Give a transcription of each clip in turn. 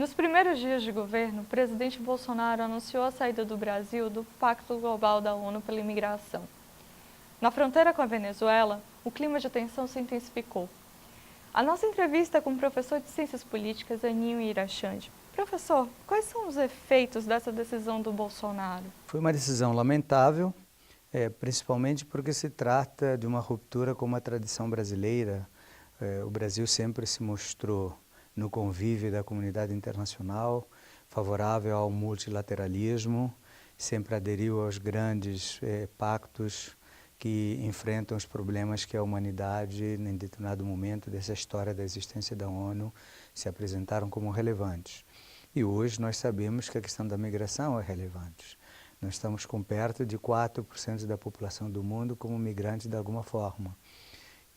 Nos primeiros dias de governo, o presidente Bolsonaro anunciou a saída do Brasil do Pacto Global da ONU pela Imigração. Na fronteira com a Venezuela, o clima de tensão se intensificou. A nossa entrevista é com o professor de Ciências Políticas, Aninho Irachandi. Professor, quais são os efeitos dessa decisão do Bolsonaro? Foi uma decisão lamentável, principalmente porque se trata de uma ruptura com uma tradição brasileira. O Brasil sempre se mostrou no convívio da comunidade internacional, favorável ao multilateralismo, sempre aderiu aos grandes pactos que enfrentam os problemas que a humanidade, em determinado momento dessa história da existência da ONU, se apresentaram como relevantes. E hoje nós sabemos que a questão da migração é relevante. Nós estamos com perto de 4% da população do mundo como migrantes de alguma forma.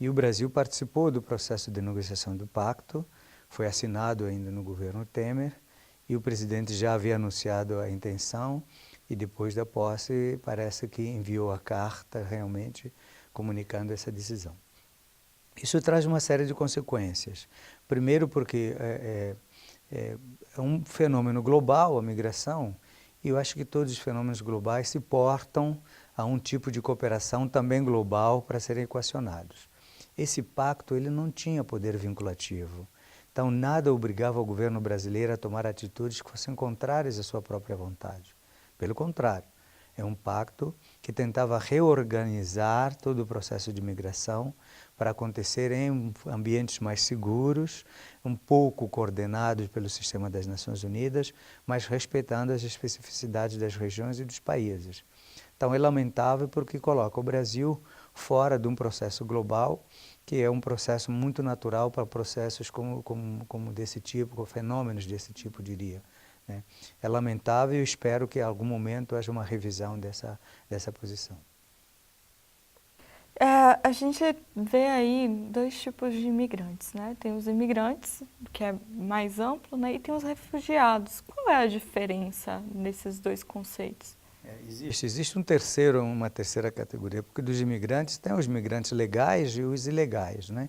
E o Brasil participou do processo de negociação do pacto, foi assinado ainda no governo Temer, e o presidente já havia anunciado a intenção, e depois da posse parece que enviou a carta realmente comunicando essa decisão. Isso traz uma série de consequências. Primeiro porque é um fenômeno global, a migração, e eu acho que todos os fenômenos globais se portam a um tipo de cooperação também global para serem equacionados. Esse pacto ele não tinha poder vinculativo, então nada obrigava o governo brasileiro a tomar atitudes que fossem contrárias à sua própria vontade. Pelo contrário, é um pacto que tentava reorganizar todo o processo de migração para acontecer em ambientes mais seguros, um pouco coordenados pelo sistema das Nações Unidas, mas respeitando as especificidades das regiões e dos países. Então é lamentável porque coloca o Brasil fora de um processo global, que é um processo muito natural para processos como desse tipo, com fenômenos desse tipo, diria. É lamentável e eu espero que em algum momento haja uma revisão dessa posição. A gente vê aí dois tipos de imigrantes, né? Tem os imigrantes, que é mais amplo, né? E tem os refugiados. Qual é a diferença nesses dois conceitos? Existe uma terceira categoria, porque dos imigrantes tem os imigrantes legais e os ilegais, né?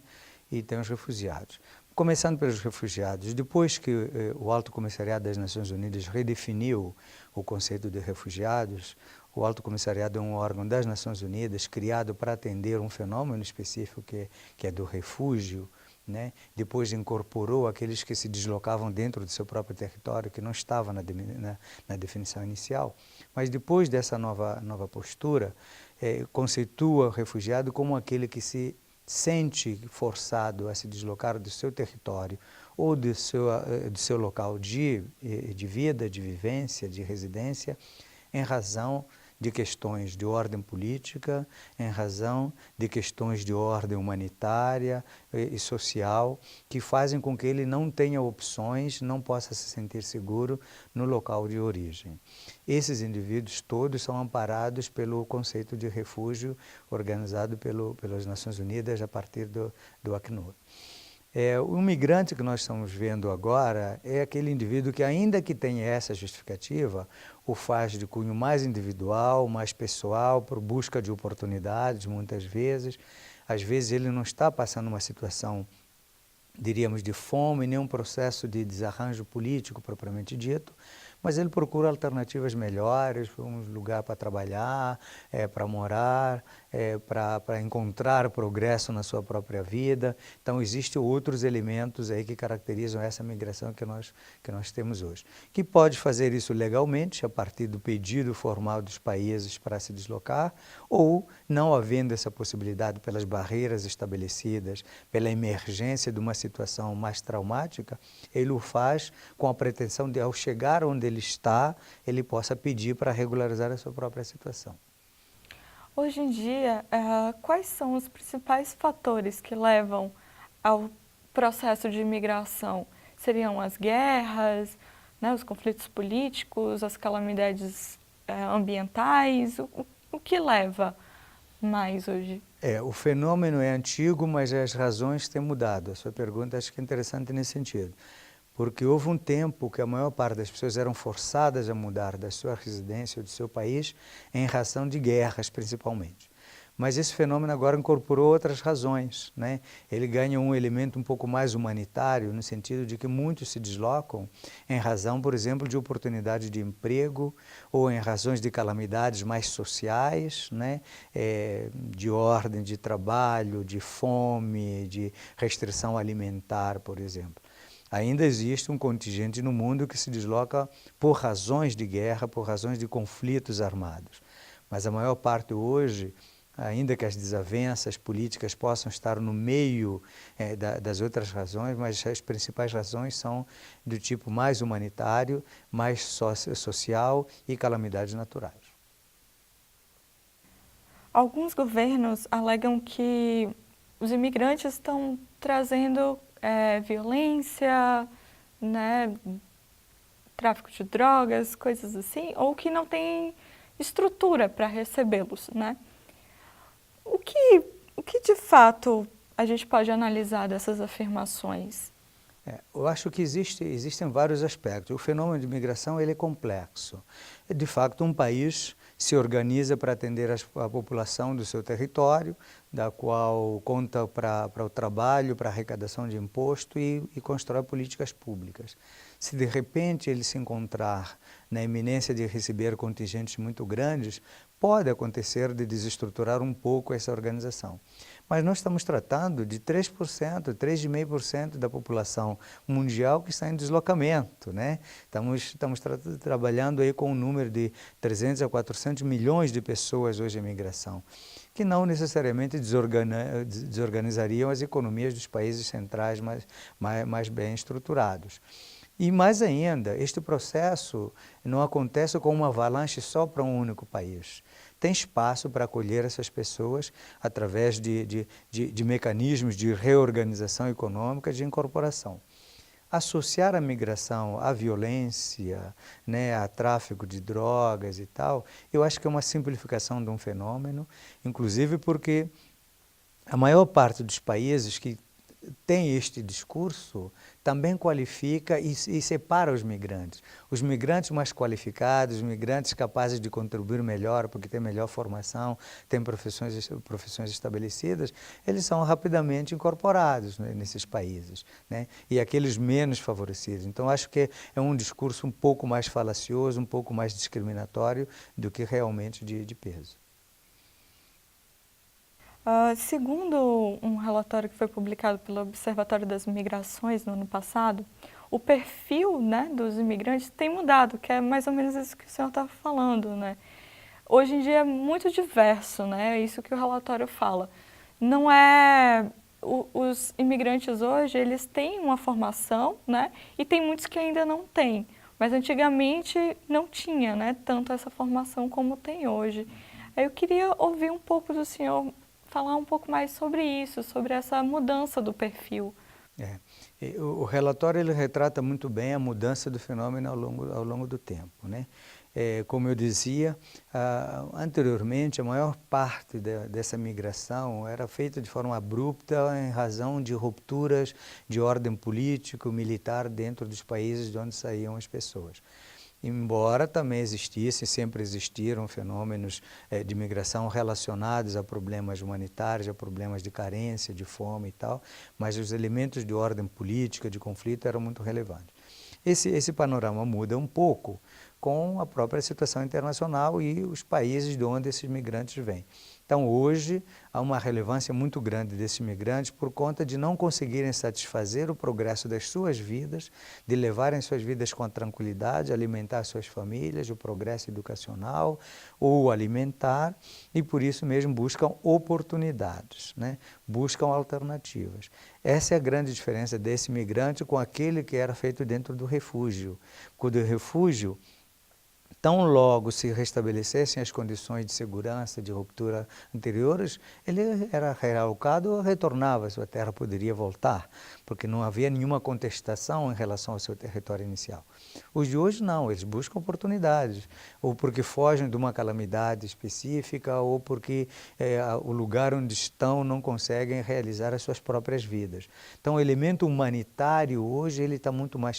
E tem os refugiados. Começando pelos refugiados, depois que o Alto Comissariado das Nações Unidas redefiniu o conceito de refugiados, o Alto Comissariado é um órgão das Nações Unidas criado para atender um fenômeno específico que é do refúgio, né? Depois incorporou aqueles que se deslocavam dentro do seu próprio território, que não estava na definição inicial. Mas depois dessa nova postura, conceitua o refugiado como aquele que se sente forçado a se deslocar do seu território ou do seu local de vida, de vivência, de residência, em razão de questões de ordem política, em razão de questões de ordem humanitária e social, que fazem com que ele não tenha opções, não possa se sentir seguro no local de origem. Esses indivíduos todos são amparados pelo conceito de refúgio organizado pelas Nações Unidas a partir do Acnur. O migrante que nós estamos vendo agora é aquele indivíduo que, ainda que tenha essa justificativa, o faz de cunho mais individual, mais pessoal, por busca de oportunidades, muitas vezes. Às vezes ele não está passando uma situação, diríamos, de fome, nem um processo de desarranjo político propriamente dito, mas ele procura alternativas melhores, um lugar para trabalhar, para morar, para encontrar progresso na sua própria vida. Então, existem outros elementos aí que caracterizam essa migração que nós temos hoje. Que pode fazer isso legalmente, a partir do pedido formal dos países para se deslocar, ou, não havendo essa possibilidade pelas barreiras estabelecidas, pela emergência de uma situação mais traumática, ele o faz com a pretensão de, ao chegar onde ele está, ele possa pedir para regularizar a sua própria situação. Hoje em dia, quais são os principais fatores que levam ao processo de imigração? Seriam as guerras, né, os conflitos políticos, as calamidades ambientais? O que leva mais hoje? O fenômeno é antigo, mas as razões têm mudado. A sua pergunta acho que é interessante nesse sentido. Porque houve um tempo que a maior parte das pessoas eram forçadas a mudar da sua residência ou do seu país em razão de guerras, principalmente. Mas esse fenômeno agora incorporou outras razões, né? Ele ganha um elemento um pouco mais humanitário, no sentido de que muitos se deslocam em razão, por exemplo, de oportunidade de emprego ou em razões de calamidades mais sociais, né? De ordem de trabalho, de fome, de restrição alimentar, por exemplo. Ainda existe um contingente no mundo que se desloca por razões de guerra, por razões de conflitos armados. Mas a maior parte hoje, ainda que as desavenças políticas possam estar no meio das outras razões, mas as principais razões são do tipo mais humanitário, mais social e calamidades naturais. Alguns governos alegam que os imigrantes estão trazendo violência, né, tráfico de drogas, coisas assim, ou que não tem estrutura para recebê-los, né? O que de fato a gente pode analisar dessas afirmações? Eu acho que existem vários aspectos. O fenômeno de imigração ele é complexo. De fato, um país se organiza para atender a população do seu território, da qual conta para o trabalho, para a arrecadação de imposto e constrói políticas públicas. Se de repente ele se encontrar na iminência de receber contingentes muito grandes, pode acontecer de desestruturar um pouco essa organização. Mas nós estamos tratando de 3%, 3,5% da população mundial que está em deslocamento, né? Estamos trabalhando aí com um número de 300 a 400 milhões de pessoas hoje em migração, que não necessariamente desorganizariam as economias dos países centrais mais bem estruturados. E mais ainda, este processo não acontece com uma avalanche só para um único país. Tem espaço para acolher essas pessoas através de mecanismos de reorganização econômica, de incorporação. Associar a migração à violência, né, a tráfico de drogas e tal, eu acho que é uma simplificação de um fenômeno, inclusive porque a maior parte dos países que tem este discurso também qualifica e separa os migrantes. Os migrantes mais qualificados, os migrantes capazes de contribuir melhor, porque têm melhor formação, têm profissões estabelecidas, eles são rapidamente incorporados, né, nesses países, né? E aqueles menos favorecidos. Então, acho que é um discurso um pouco mais falacioso, um pouco mais discriminatório do que realmente de peso. Segundo um relatório que foi publicado pelo Observatório das Migrações no ano passado, o perfil, né, dos imigrantes tem mudado, que é mais ou menos isso que o senhor estava falando, né? Hoje em dia é muito diverso, né? É isso que o relatório fala. Não é... Os imigrantes hoje, eles têm uma formação, né? E tem muitos que ainda não têm. Mas antigamente não tinha, né, tanto essa formação como tem hoje. Aí eu queria ouvir um pouco do senhor falar um pouco mais sobre isso, sobre essa mudança do perfil. O relatório ele retrata muito bem a mudança do fenômeno ao longo do tempo, né? Como eu dizia, anteriormente a maior parte dessa migração era feita de forma abrupta em razão de rupturas de ordem político, militar dentro dos países de onde saíam as pessoas. Embora também existissem, sempre existiram fenômenos de migração relacionados a problemas humanitários, a problemas de carência, de fome e tal, mas os elementos de ordem política, de conflito, eram muito relevantes. Esse panorama muda um pouco com a própria situação internacional e os países de onde esses migrantes vêm. Então, hoje, há uma relevância muito grande desses migrantes por conta de não conseguirem satisfazer o progresso das suas vidas, de levarem suas vidas com tranquilidade, alimentar suas famílias, o progresso educacional ou alimentar, e por isso mesmo buscam oportunidades, né? Buscam alternativas. Essa é a grande diferença desse migrante com aquele que era feito dentro do refúgio. Quando o refúgio, tão logo se restabelecessem as condições de segurança, de ruptura anteriores, ele era realocado, retornava à sua terra, poderia voltar, porque não havia nenhuma contestação em relação ao seu território inicial. Os de hoje não, eles buscam oportunidades, ou porque fogem de uma calamidade específica, ou porque o lugar onde estão não conseguem realizar as suas próprias vidas. Então o elemento humanitário hoje ele está muito mais